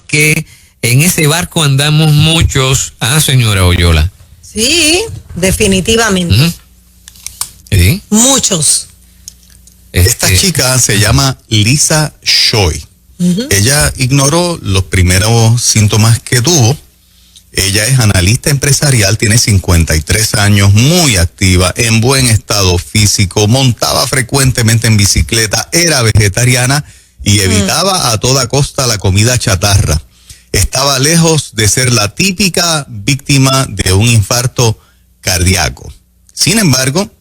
que en ese barco andamos muchos. Señora Oyola. Sí, definitivamente. ¿Sí? Muchos. Esta chica se llama Lisa Choi. Ella ignoró los primeros síntomas que tuvo. Ella es analista empresarial, tiene 53 años, muy activa, en buen estado físico, montaba frecuentemente en bicicleta, era vegetariana y evitaba a toda costa la comida chatarra. Estaba lejos de ser la típica víctima de un infarto cardíaco. Sin embargo,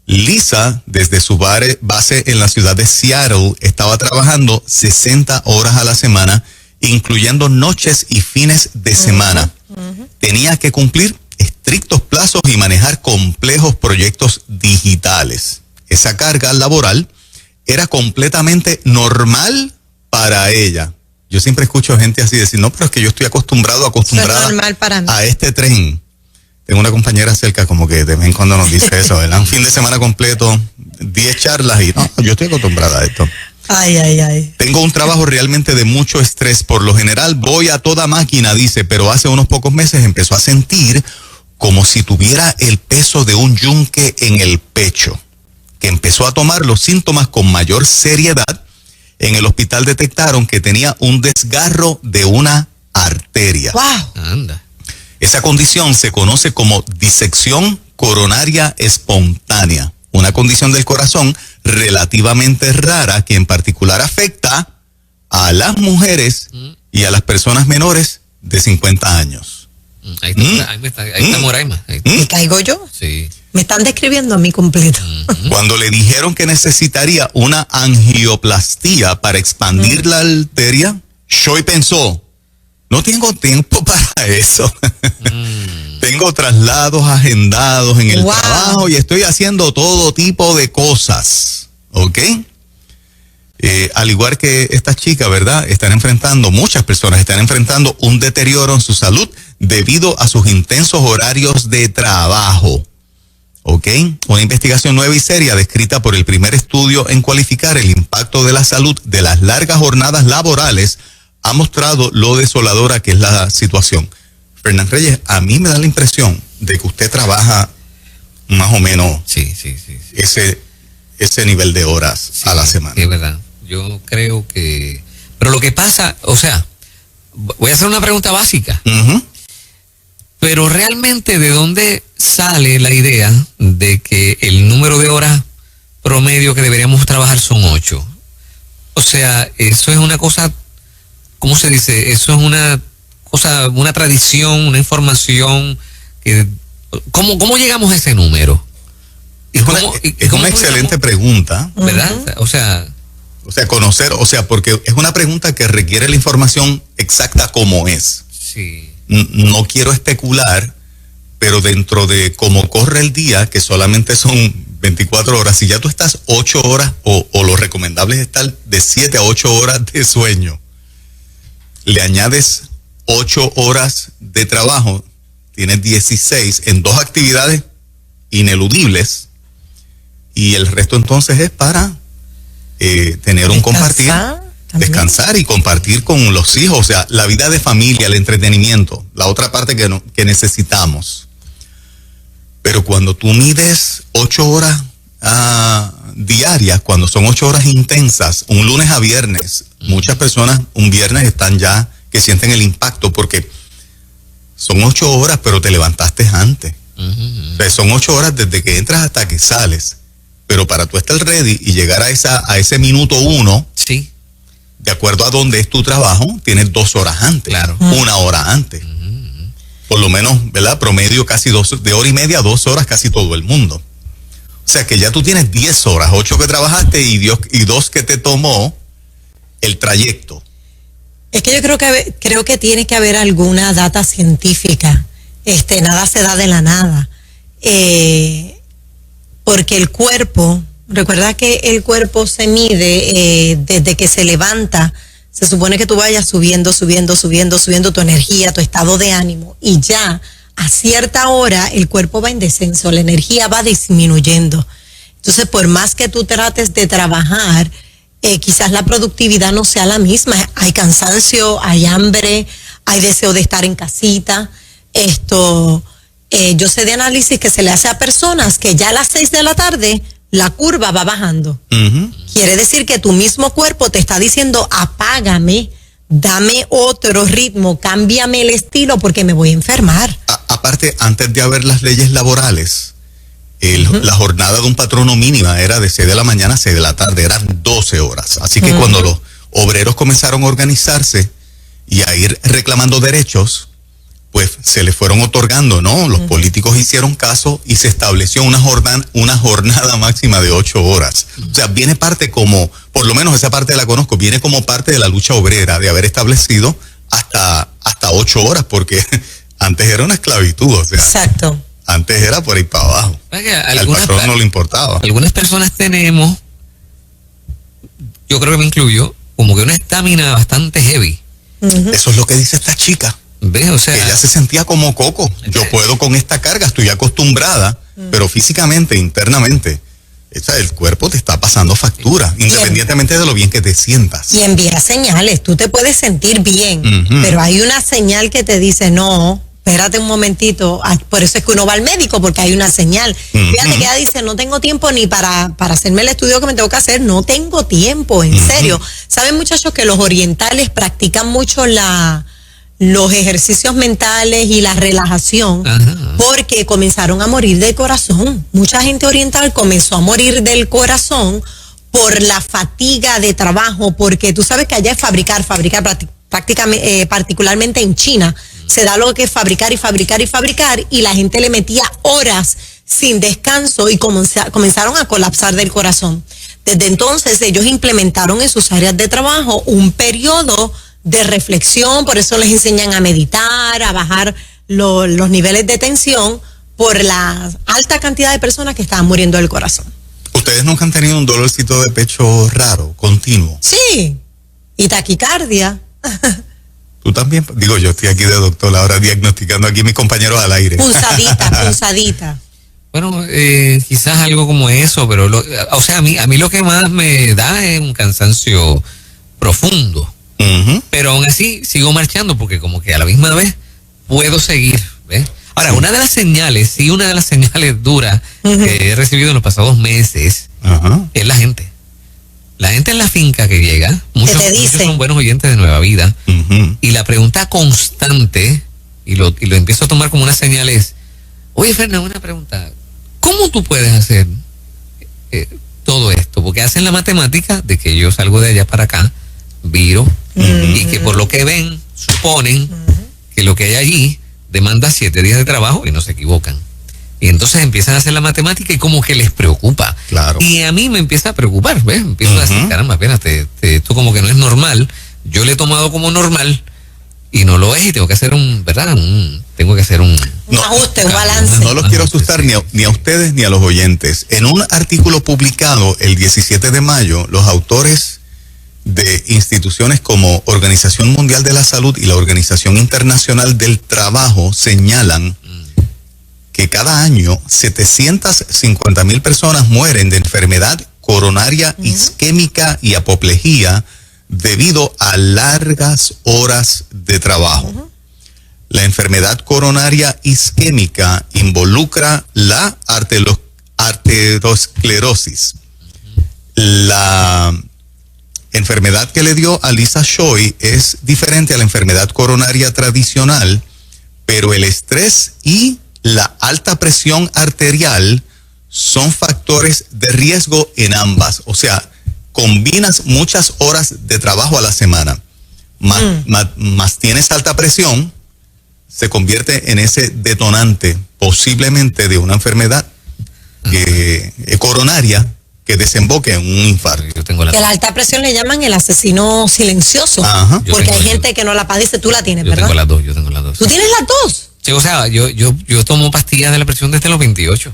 Lisa, desde su base en la ciudad de Seattle, estaba trabajando 60 horas a la semana, incluyendo noches y fines de semana. Tenía que cumplir estrictos plazos y manejar complejos proyectos digitales. Esa carga laboral era completamente normal para ella. Yo siempre escucho gente así decir, no, pero es que yo estoy acostumbrada a este tren. Tengo una compañera cerca como que de vez en cuando nos dice eso, ¿verdad? Un fin de semana completo, 10 charlas y no, yo estoy acostumbrada a esto. Tengo un trabajo realmente de mucho estrés. Por lo general voy a toda máquina, dice, pero hace unos pocos meses empezó a sentir como si tuviera el peso de un yunque en el pecho, que empezó a tomar los síntomas con mayor seriedad. En el hospital detectaron que tenía un desgarro de una arteria. ¡Wow! Anda. Esa condición se conoce como disección coronaria espontánea, una condición del corazón relativamente rara que en particular afecta a las mujeres y a las personas menores de 50 años. Ahí está Moraima. ¿Me caigo yo? Sí. Me están describiendo a mí completo. Cuando le dijeron que necesitaría una angioplastía para expandir la arteria, Choi pensó, no tengo tiempo para eso. Tengo traslados agendados en el trabajo y estoy haciendo todo tipo de cosas. ¿Ok? Al igual que estas chicas, ¿verdad? Muchas personas están enfrentando un deterioro en su salud debido a sus intensos horarios de trabajo. ¿Ok? Una investigación nueva y seria descrita por el primer estudio en cualificar el impacto de la salud de las largas jornadas laborales ha mostrado lo desoladora que es la situación. Fernán Reyes, a mí me da la impresión de que usted trabaja más o menos ese nivel de horas a la semana. Es verdad. Yo creo que... Pero lo que pasa, o sea, voy a hacer una pregunta básica. Pero realmente, ¿de dónde sale la idea de que el número de horas promedio que deberíamos trabajar son 8? O sea, eso es una cosa, ¿cómo se dice? Eso es una cosa, una tradición, una información que... ¿Cómo llegamos a ese número? Es una excelente pregunta, ¿verdad? O sea, conocer, porque es una pregunta que requiere la información exacta como es. Sí. No quiero especular, pero dentro de cómo corre el día, que solamente son 24 horas, si ya tú estás 8 horas, o lo recomendable es estar de 7 a 8 horas de sueño, le añades 8 horas de trabajo, tienes 16 en 2 actividades ineludibles, y el resto entonces es para tener un compartir, descansar y compartir con los hijos, o sea, la vida de familia, el entretenimiento, la otra parte que necesitamos. Pero cuando tú mides 8 horas diarias, cuando son 8 horas intensas, un lunes a viernes, muchas personas un viernes están ya que sienten el impacto porque son 8 horas, pero te levantaste antes. O sea, son 8 horas desde que entras hasta que sales. Pero para tú estar ready y llegar a ese minuto 1, sí, de acuerdo a dónde es tu trabajo, tienes 2 horas antes, claro, 1 hora antes. Por lo menos, ¿verdad? Promedio casi de hora y media a 2 horas casi todo el mundo. O sea que ya tú tienes 10 horas, 8 que trabajaste y 2 que te tomó el trayecto. Es que yo creo que tiene que haber alguna data científica. Nada se da de la nada. Porque el cuerpo, recuerda que el cuerpo se mide desde que se levanta. Se supone que tú vayas subiendo tu energía, tu estado de ánimo, y ya a cierta hora el cuerpo va en descenso, la energía va disminuyendo. Entonces, por más que tú trates de trabajar, quizás la productividad no sea la misma. Hay cansancio, hay hambre, hay deseo de estar en casita. Yo sé de análisis que se le hace a personas que ya a las 6 de la tarde la curva va bajando. Quiere decir que tu mismo cuerpo te está diciendo, apágame, dame otro ritmo, cámbiame el estilo porque me voy a enfermar. Aparte, antes de haber las leyes laborales, la jornada de un patrono mínima era de 6 de la mañana a 6 de la tarde, eran 12 horas. Así que cuando los obreros comenzaron a organizarse y a ir reclamando derechos, pues se les fueron otorgando, ¿no? Los políticos hicieron caso y se estableció una jornada máxima de 8 horas. O sea, viene parte como, por lo menos esa parte la conozco, viene como parte de la lucha obrera de haber establecido hasta 8 horas, porque antes era una esclavitud, o sea. Exacto. Antes era por ahí para abajo. Al patrón no le importaba. Algunas personas tenemos, yo creo que me incluyo, como que una estamina bastante heavy. Eso es lo que dice esta chica. ¿Ves? O sea, ella se sentía como coco. Yo puedo con esta carga, estoy acostumbrada, pero físicamente, internamente, el cuerpo te está pasando factura, independientemente de lo bien que te sientas. Y envía señales. Tú te puedes sentir bien, pero hay una señal que te dice, no, espérate un momentito. Por eso es que uno va al médico, porque hay una señal. Fíjate que ella dice, no tengo tiempo ni para hacerme el estudio que me tengo que hacer. No tengo tiempo, en serio. ¿Saben, muchachos, que los orientales practican mucho los ejercicios mentales y la relajación? Porque comenzaron a morir del corazón? Mucha gente oriental comenzó a morir del corazón por la fatiga de trabajo, porque tú sabes que allá es fabricar prácticamente, particularmente en China, se da lo que es fabricar y la gente le metía horas sin descanso y comenzaron a colapsar del corazón. Desde entonces ellos implementaron en sus áreas de trabajo un periodo de reflexión, por eso les enseñan a meditar, a bajar los niveles de tensión por la alta cantidad de personas que estaban muriendo del corazón. ¿Ustedes nunca han tenido un dolorcito de pecho raro, continuo? Sí, y taquicardia. Tú también, digo, yo estoy aquí de doctor ahora diagnosticando aquí a mis compañeros al aire. Punzadita. Bueno, quizás algo como eso, pero o sea, a mí lo que más me da es un cansancio profundo. Pero aún así sigo marchando porque como que a la misma vez puedo seguir, ¿ves? Ahora, una de las señales duras que he recibido en los pasados meses es la gente. La gente en la finca que llega, muchos son buenos oyentes de Nueva Vida, y la pregunta constante, y lo empiezo a tomar como una señal es, oye, Fernando, una pregunta, ¿cómo tú puedes hacer todo esto? Porque hacen la matemática de que yo salgo de allá para acá, viro, y que por lo que ven, suponen que lo que hay allí demanda 7 días de trabajo y no se equivocan. Y entonces empiezan a hacer la matemática y como que les preocupa. Claro. Y a mí me empieza a preocupar, ¿ves? Empiezo a decir, caramba, espérate, esto como que no es normal. Yo le he tomado como normal y no lo es y tengo que hacer un ajuste, un balance. No los quiero asustar ni a ustedes ni a los oyentes. En un artículo publicado el 17 de mayo, los autores de instituciones como Organización Mundial de la Salud y la Organización Internacional del Trabajo señalan que cada año 750,000 personas mueren de enfermedad coronaria isquémica y apoplejía debido a largas horas de trabajo. La enfermedad coronaria isquémica involucra la arteriosclerosis. La enfermedad que le dio a Lisa Choi es diferente a la enfermedad coronaria tradicional, pero el estrés y la alta presión arterial son factores de riesgo en ambas. O sea, combinas muchas horas de trabajo a la semana, más tienes alta presión, se convierte en ese detonante posiblemente de una enfermedad coronaria que desemboque en un infarto. Que la alta presión le llaman el asesino silencioso. Porque hay gente que no la padece. Tú la tienes, ¿verdad? Yo tengo las dos. ¿Tú tienes las dos? Sí, o sea, yo tomo pastillas de la presión desde los 28.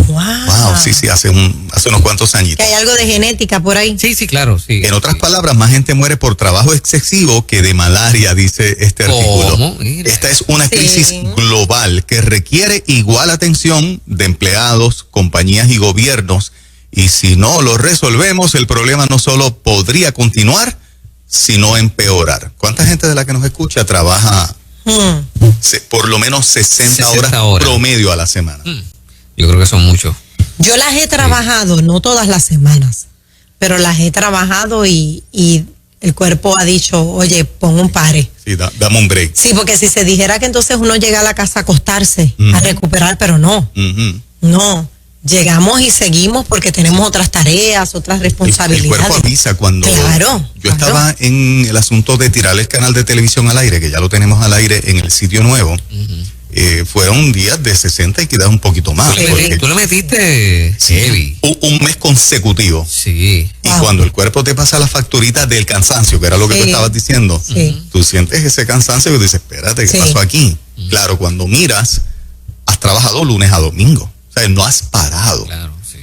Wow, sí, hace unos cuantos añitos. Que hay algo de genética por ahí. Sí, claro, sí. En otras palabras, más gente muere por trabajo excesivo que de malaria, dice este artículo. Esta es una crisis global que requiere igual atención de empleados, compañías y gobiernos y si no lo resolvemos, el problema no solo podría continuar, sino empeorar. ¿Cuánta gente de la que nos escucha trabaja por lo menos 60 horas promedio a la semana? Yo creo que son muchos. Yo las he trabajado, no todas las semanas, pero las he trabajado y el cuerpo ha dicho, oye, pon un pare. Sí, dame un break. Sí, porque si se dijera que entonces uno llega a la casa a acostarse, a recuperar, pero no, no. Llegamos y seguimos porque tenemos otras tareas, otras responsabilidades. El cuerpo avisa cuando yo estaba en el asunto de tirar el canal de televisión al aire, que ya lo tenemos al aire en el sitio nuevo. Fueron días de 60 y quizás un poquito más. Tú le metiste heavy. Un mes consecutivo. Sí. Y cuando el cuerpo te pasa la facturita del cansancio, que era lo que tú estabas diciendo, tú sientes ese cansancio y tú dices, espérate, ¿qué pasó aquí? Claro, cuando miras, has trabajado lunes a domingo. O sea, no has parado. Claro, sí.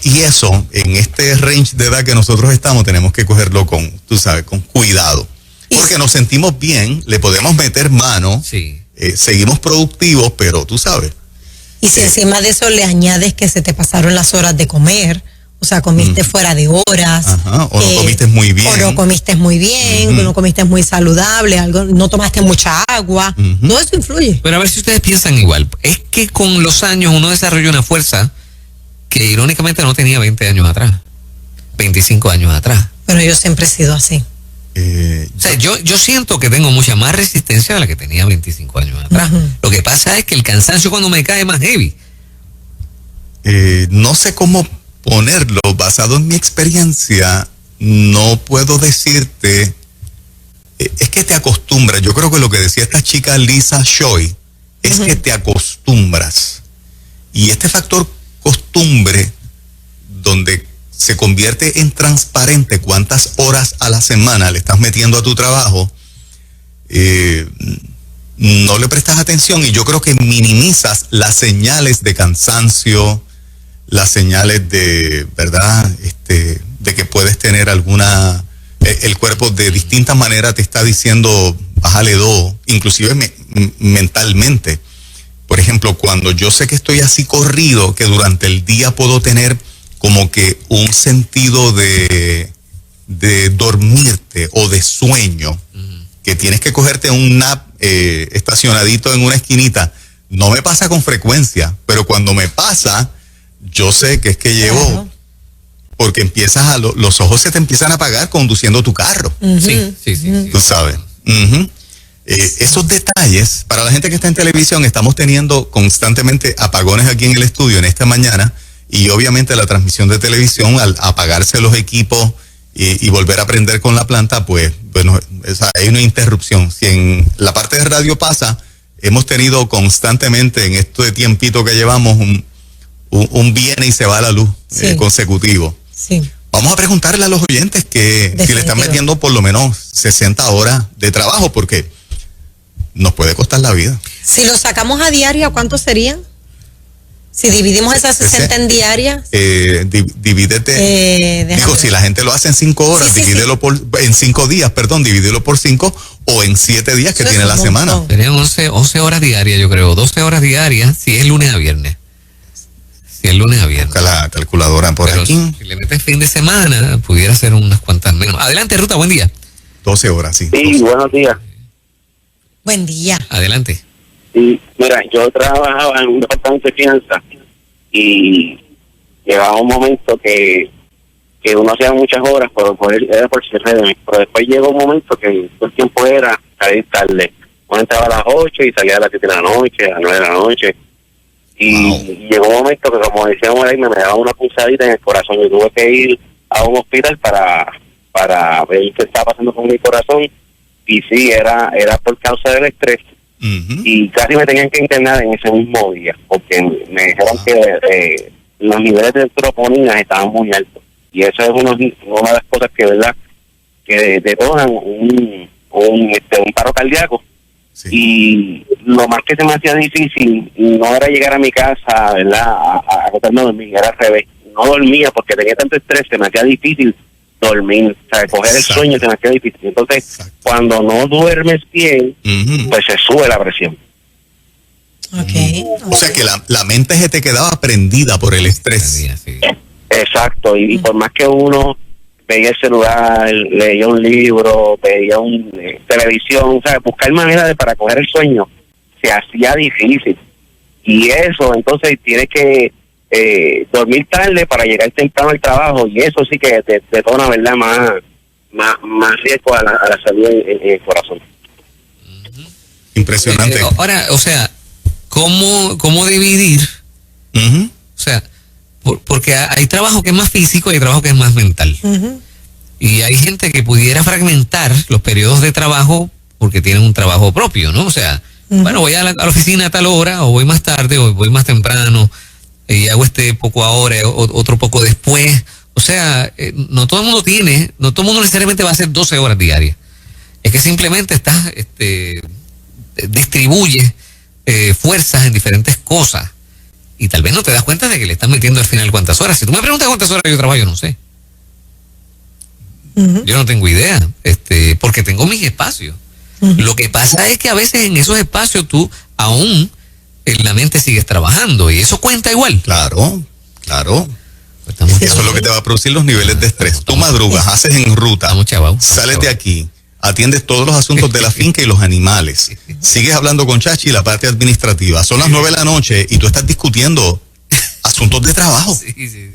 Y eso, en este range de edad que nosotros estamos, tenemos que cogerlo con, tú sabes, con cuidado. Porque nos sentimos bien, le podemos meter mano, seguimos productivos, pero tú sabes. Y si encima de eso le añades que se te pasaron las horas de comer, o sea, comiste fuera de horas. O no comiste muy bien. O no comiste muy bien, o no comiste muy saludable, algo, no tomaste mucha agua. Todo eso influye. Pero a ver si ustedes piensan igual. Es que con los años uno desarrolla una fuerza que irónicamente no tenía 20 años atrás, 25 años atrás. Pero yo siempre he sido así. O sea, yo siento que tengo mucha más resistencia de la que tenía 25 años atrás. Lo que pasa es que el cansancio cuando me cae es más heavy. No sé cómo ponerlo, basado en mi experiencia, no puedo decirte, es que te acostumbras. Yo creo que lo que decía esta chica Lisa Choi es que te acostumbras. Y este factor costumbre, donde se convierte en transparente cuántas horas a la semana le estás metiendo a tu trabajo, no le prestas atención y yo creo que minimizas las señales de cansancio, las señales de, ¿verdad? De que puedes tener alguna, el cuerpo de distintas maneras te está diciendo, bájale 2, inclusive mentalmente. Por ejemplo, cuando yo sé que estoy así corrido, que durante el día puedo tener como que un sentido de dormirte o de sueño, que tienes que cogerte un nap estacionadito en una esquinita. No me pasa con frecuencia, pero cuando me pasa, yo sé que es que llevo, porque empiezas los ojos se te empiezan a apagar conduciendo tu carro. Sí. Tú sabes. Esos detalles, para la gente que está en televisión, estamos teniendo constantemente apagones aquí en el estudio en esta mañana, y obviamente la transmisión de televisión, al apagarse los equipos y volver a prender con la planta, pues, bueno, hay una interrupción. Si en la parte de radio pasa, hemos tenido constantemente en este tiempito que llevamos un viene y se va la luz consecutivo. Sí. Vamos a preguntarle a los oyentes que si le están metiendo por lo menos 60 horas de trabajo, porque nos puede costar la vida. Si lo sacamos a diaria, ¿cuánto serían? Si dividimos esas 60 en diarias. Divídete. Si la gente lo hace en 5 horas, divídelo en 5 días, divídelo por 5 o en 7 días que tiene la semana. Serían 11 horas diarias, yo creo, 12 horas diarias si es lunes a viernes. Si es lunes a viernes. Busca la calculadora por aquí. Si le metes fin de semana, pudiera ser unas cuantas menos. Adelante, Ruta, buen día. 12 horas, sí. Sí, 12. Buenos días. Buen día. Adelante. Sí, mira, yo trabajaba en un departamento de finanzas y llegaba un momento que uno hacía muchas horas, pero era por cierre, pero después llegó un momento que todo el tiempo era salir tarde. Uno entraba a las 8 y salía a las 7 de la noche, a las 9 de la noche. Y llegó un momento que, como decíamos ahí, me daba una pulsadita en el corazón. Yo tuve que ir a un hospital para ver qué estaba pasando con mi corazón. Y sí, era por causa del estrés. Y casi me tenían que internar en ese mismo día, porque me dijeron que los niveles de troponina estaban muy altos. Y eso es una de las cosas que, ¿verdad?, que detonan un paro cardíaco. Sí. Y lo más que se me hacía difícil no era llegar a mi casa, ¿verdad?, a acostarme a dormir, era al revés. No dormía porque tenía tanto estrés, se me hacía difícil dormir, o sea, coger el sueño se me hacía difícil. Entonces, cuando no duermes bien, pues se sube la presión. O sea que la mente se te quedaba prendida por el estrés. Exacto, y por más que uno veía el celular, leía un libro, veía televisión, ¿sabes? Buscar manera para coger el sueño se hacía difícil. Y eso, entonces tienes que dormir tarde para llegar temprano al trabajo, y eso sí que detona, ¿verdad? Más riesgo a la salud en el corazón. Impresionante. Ahora, o sea, ¿cómo dividir? O sea, porque hay trabajo que es más físico y hay trabajo que es más mental. Y hay gente que pudiera fragmentar los periodos de trabajo porque tienen un trabajo propio, ¿no? O sea, bueno, voy a la oficina a tal hora, o voy más tarde, o voy más temprano, y hago poco ahora, otro poco después. O sea, no todo el mundo necesariamente va a hacer 12 horas diarias. Es que simplemente estás, distribuye fuerzas en diferentes cosas. Y tal vez no te das cuenta de que le estás metiendo al final cuántas horas. Si tú me preguntas cuántas horas yo trabajo, yo no sé. Yo no tengo idea, porque tengo mis espacios. Lo que pasa es que a veces en esos espacios tú aún en la mente sigues trabajando, y eso cuenta igual. Claro. Eso es lo que te va a producir los niveles de estrés. Tú madrugas, haces en ruta, sales de aquí, atiendes todos los asuntos de la finca y los animales. Sigues hablando con Chachi, la parte administrativa. Son las 9 de la noche y tú estás discutiendo asuntos de trabajo. Sí.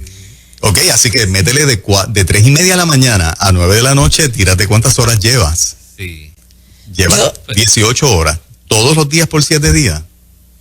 Ok, así que métele de 3:30 de la mañana a 9 de la noche, tírate cuántas horas llevas. Sí. Llevas 18 horas, todos los días por 7 días.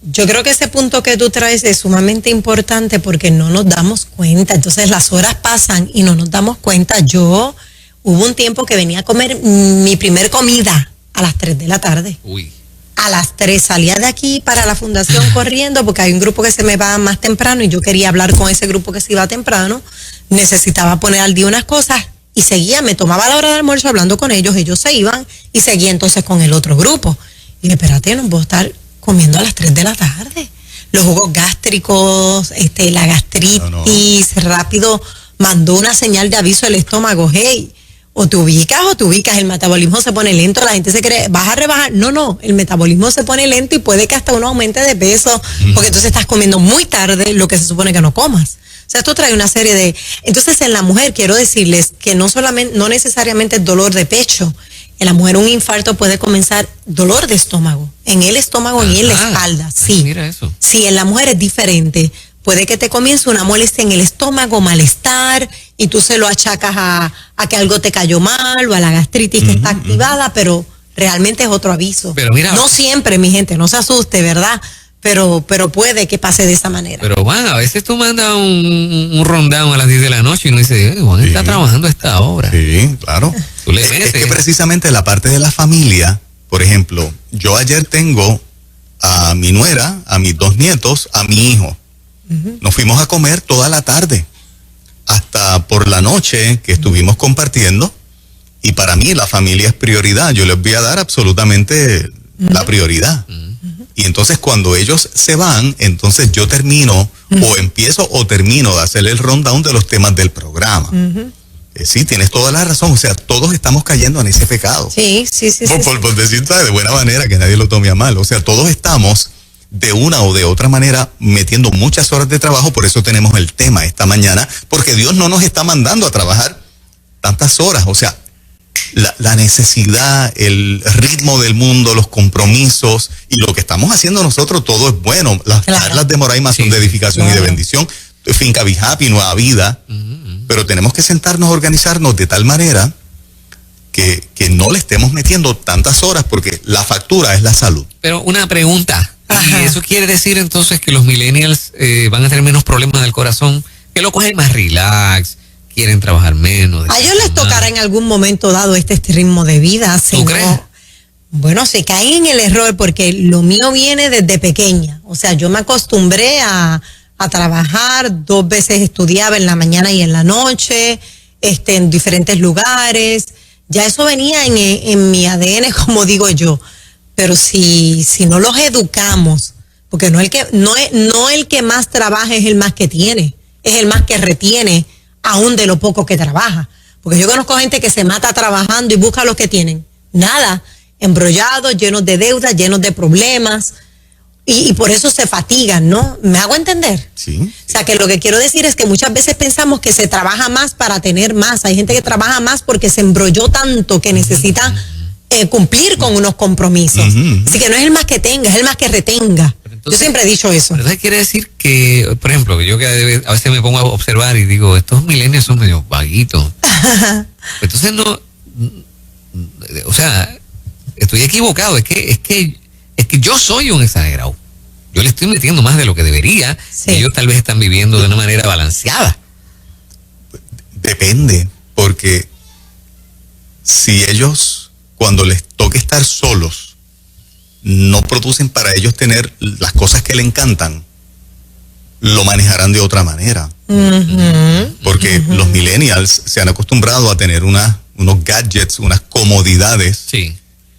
Yo creo que ese punto que tú traes es sumamente importante porque no nos damos cuenta. Entonces las horas pasan y no nos damos cuenta. Hubo un tiempo que venía a comer mi primer comida a las 3 de la tarde. Uy. A las 3 salía de aquí para la fundación corriendo porque hay un grupo que se me va más temprano y yo quería hablar con ese grupo que se iba temprano. Necesitaba poner al día unas cosas y seguía, me tomaba la hora de almuerzo hablando con ellos se iban y seguía entonces con el otro grupo. Y dije, espérate, no puedo estar comiendo a las 3 de la tarde. Los jugos gástricos, la gastritis, rápido mandó una señal de aviso al estómago, hey, o te ubicas, el metabolismo se pone lento, la gente se cree, vas a rebajar. No, el metabolismo se pone lento y puede que hasta uno aumente de peso, porque entonces estás comiendo muy tarde lo que se supone que no comas. O sea, esto trae una serie de... Entonces, en la mujer, quiero decirles que no necesariamente es dolor de pecho. En la mujer un infarto puede comenzar dolor de estómago, en el estómago y en la espalda. Sí, mira eso. Sí, en la mujer es diferente. Puede que te comience una molestia en el estómago, malestar, y tú se lo achacas a que algo te cayó mal o a la gastritis que está activada, pero realmente es otro aviso. Pero mira, no siempre, mi gente, no se asuste, ¿verdad? Pero puede que pase de esa manera. Pero Juan, a veces tú mandas un rundown a las 10 de la noche y uno dice, Juan está trabajando a esta hora. Sí, claro. Tú le metes. Es que precisamente la parte de la familia, por ejemplo, yo ayer tengo a mi nuera, a mis 2 nietos, a mi hijo. Nos fuimos a comer toda la tarde, hasta por la noche que estuvimos compartiendo, y para mí la familia es prioridad. Yo les voy a dar absolutamente la prioridad. Y entonces cuando ellos se van, entonces yo termino o empiezo o termino de hacer el rundown de los temas del programa. Sí, tienes toda la razón. O sea, todos estamos cayendo en ese pecado. Sí. Por decirlo de buena manera, que nadie lo tome a mal. O sea, todos estamos de una o de otra manera metiendo muchas horas de trabajo. Por eso tenemos el tema esta mañana, porque Dios no nos está mandando a trabajar tantas horas. O sea, la necesidad, el ritmo del mundo, los compromisos y lo que estamos haciendo nosotros, todo es bueno. Las charlas de Moraima son de edificación y de bendición. Finca Be Happy, Nueva Vida. Pero tenemos que sentarnos a organizarnos de tal manera que no le estemos metiendo tantas horas, porque la factura es la salud. Pero una pregunta, ¿y eso quiere decir entonces que los millennials van a tener menos problemas del corazón? Que lo cogen más relax, quieren trabajar menos. A ellos les tocará en algún momento dado este ritmo de vida. ¿Tú crees? Bueno, se caen en el error porque lo mío viene desde pequeña. O sea, yo me acostumbré a trabajar, 2 veces estudiaba en la mañana y en la noche, en diferentes lugares. Ya eso venía en mi ADN, como digo yo. Pero si no los educamos, porque no el que más trabaja es el más que tiene, es el más que retiene aún de lo poco que trabaja. Porque yo conozco gente que se mata trabajando y busca lo que tienen. Nada, embrollados, llenos de deudas, llenos de problemas. y por eso se fatigan, ¿no? ¿Me hago entender? Sí. O sea, que lo que quiero decir es que muchas veces pensamos que se trabaja más para tener más. Hay gente que trabaja más porque se embrolló tanto que necesita cumplir con unos compromisos. Así que no es el más que tenga, es el más que retenga. Yo siempre he dicho eso. Entonces quiere decir que, por ejemplo, yo que a veces me pongo a observar y digo, estos millennials son medio vaguitos. Entonces no, o sea, estoy equivocado, es que yo soy un exagerado. Yo le estoy metiendo más de lo que debería, y ellos tal vez están viviendo de una manera balanceada. Depende, porque si ellos, cuando les toque estar solos, no producen para ellos tener las cosas que le encantan, lo manejarán de otra manera. Porque los millennials se han acostumbrado a tener unos gadgets, unas comodidades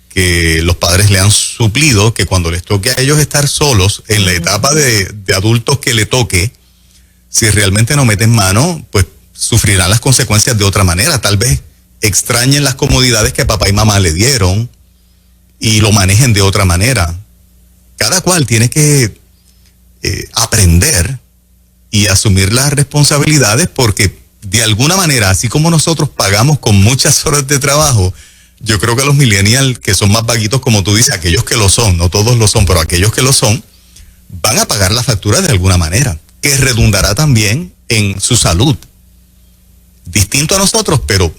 que los padres le han suplido, que cuando les toque a ellos estar solos, en la etapa de adultos que le toque, si realmente no meten mano, pues sufrirán las consecuencias de otra manera. Tal vez extrañen las comodidades que papá y mamá le dieron y lo manejen de otra manera. Cada cual tiene que aprender y asumir las responsabilidades, porque de alguna manera, así como nosotros pagamos con muchas horas de trabajo, yo creo que los millennials que son más vaguitos, como tú dices, aquellos que lo son, no todos lo son, pero aquellos que lo son, van a pagar la factura de alguna manera, que redundará también en su salud. Distinto a nosotros, pero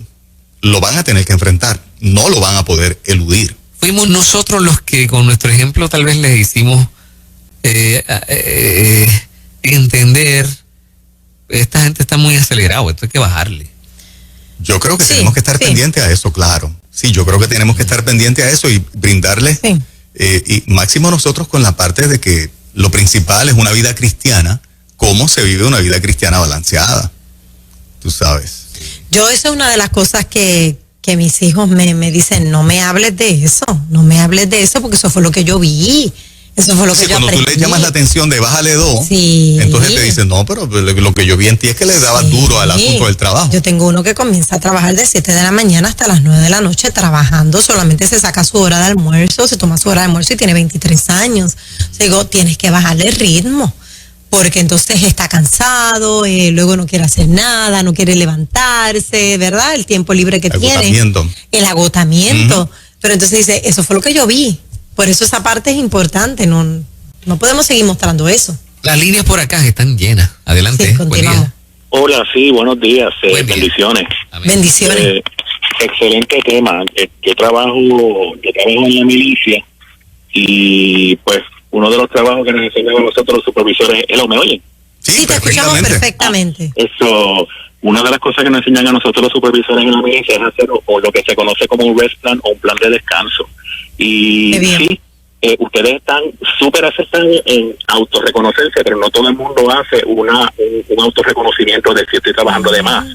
lo van a tener que enfrentar, no lo van a poder eludir. Fuimos nosotros los que con nuestro ejemplo tal vez les hicimos entender, esta gente está muy acelerado, esto hay que bajarle. Yo creo que tenemos que estar pendientes a eso, claro. Sí, yo creo que tenemos que estar pendientes a eso y brindarles, y máximo nosotros con la parte de que lo principal es una vida cristiana, cómo se vive una vida cristiana balanceada, tú sabes. Yo, eso es una de las cosas que mis hijos me dicen, no me hables de eso, no me hables de eso, porque eso fue lo que yo vi. Eso fue lo que yo aprendí. Cuando tú le llamas la atención de bájale 2, entonces te dicen, no, pero lo que yo vi en ti es que le dabas duro al asunto del trabajo. Yo tengo uno que comienza a trabajar de 7 de la mañana hasta las 9 de la noche trabajando, solamente se saca su hora de almuerzo, se toma su hora de almuerzo y tiene 23 años. O sea, digo, tienes que bajarle el ritmo, porque entonces está cansado, luego no quiere hacer nada, no quiere levantarse, ¿verdad? El tiempo libre que tiene. El agotamiento. Pero entonces dice, eso fue lo que yo vi. Por eso esa parte es importante, no podemos seguir mostrando eso. Las líneas por acá están llenas. Adelante. Sí, continuamos. Hola, sí, buenos días. Bendiciones. Amén. Bendiciones. Excelente tema. Yo trabajo en la milicia y pues uno de los trabajos que nos enseñan a nosotros los supervisores es lo, ¿me oyen? Sí, te escuchamos perfectamente. Eso, una de las cosas que nos enseñan a nosotros los supervisores en la milicia es hacer o lo que se conoce como un rest plan o un plan de descanso. Y sí, ustedes están súper acertados en autorreconocerse, pero no todo el mundo hace un autorreconocimiento de si estoy trabajando de más.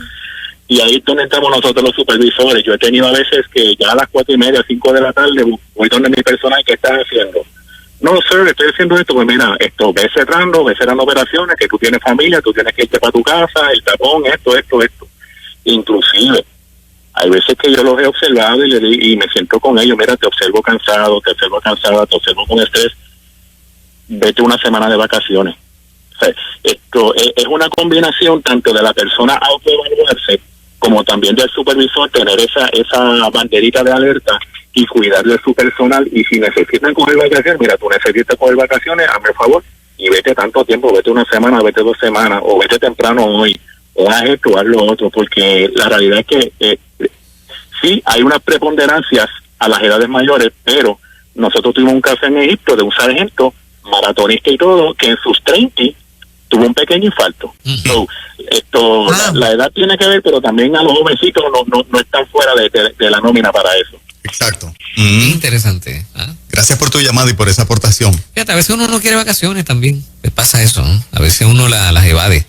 Y ahí es donde entramos nosotros los supervisores. Yo he tenido a veces que ya a las 4:30, 5 de la tarde, voy donde mi personal, ¿qué estás haciendo? No, sir, estoy haciendo esto. Pues mira, ves cerrando operaciones, que tú tienes familia, tú tienes que irte para tu casa, el tapón, esto. Inclusive, hay veces que yo los he observado y me siento con ellos, mira, te observo cansado, te observo cansada, te observo con estrés, vete una semana de vacaciones. O sea, esto es una combinación tanto de la persona autoevaluarse como también del supervisor tener esa banderita de alerta y cuidar de su personal. Y si necesitan coger vacaciones, mira, tú necesitas coger vacaciones, hazme el favor y vete tanto tiempo, vete una semana, vete 2 semanas, o vete temprano hoy, o haz esto, haz lo otro, porque la realidad es que sí, hay unas preponderancias a las edades mayores, pero nosotros tuvimos un caso en Egipto de un sargento, maratonista y todo, que en sus 30 tuvo un pequeño infarto. La edad tiene que ver, pero también a los jovencitos no están fuera de la nómina para eso. Exacto. Interesante. Gracias por tu llamada y por esa aportación. Fíjate, a veces uno no quiere vacaciones también. Les pasa eso, ¿no? A veces uno las evade.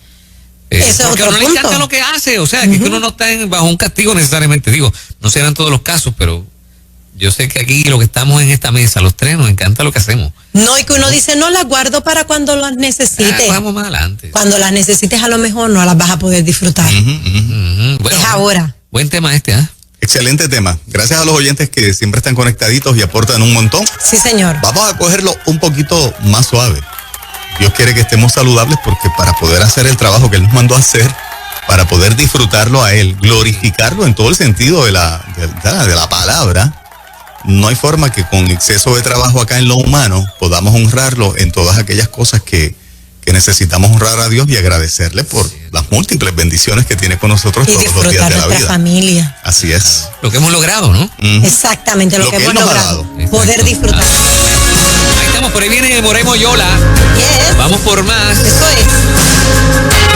Porque a uno le encanta lo que hace, o sea, que uno no está bajo un castigo necesariamente. Digo, no serán todos los casos, pero yo sé que aquí lo que estamos en esta mesa, los tres, nos encanta lo que hacemos. No, y que uno dice, no las guardo para cuando las necesites. Vamos más adelante. Cuando las necesites, a lo mejor no las vas a poder disfrutar. Bueno, es ahora. Buen tema este, ¿ah? Excelente tema. Gracias a los oyentes que siempre están conectaditos y aportan un montón. Sí, señor. Vamos a cogerlo un poquito más suave. Dios quiere que estemos saludables porque para poder hacer el trabajo que Él nos mandó a hacer, para poder disfrutarlo a Él, glorificarlo en todo el sentido de la palabra, no hay forma que con exceso de trabajo acá en lo humano podamos honrarlo en todas aquellas cosas que necesitamos honrar a Dios y agradecerle por las múltiples bendiciones que tiene con nosotros todos los días de la vida. Familia. Así es. Lo que hemos logrado, ¿no? Exactamente, lo que hemos logrado. Poder disfrutar. Ahí estamos, por ahí viene Moremo Yola. Yes. Vamos por más. Eso es.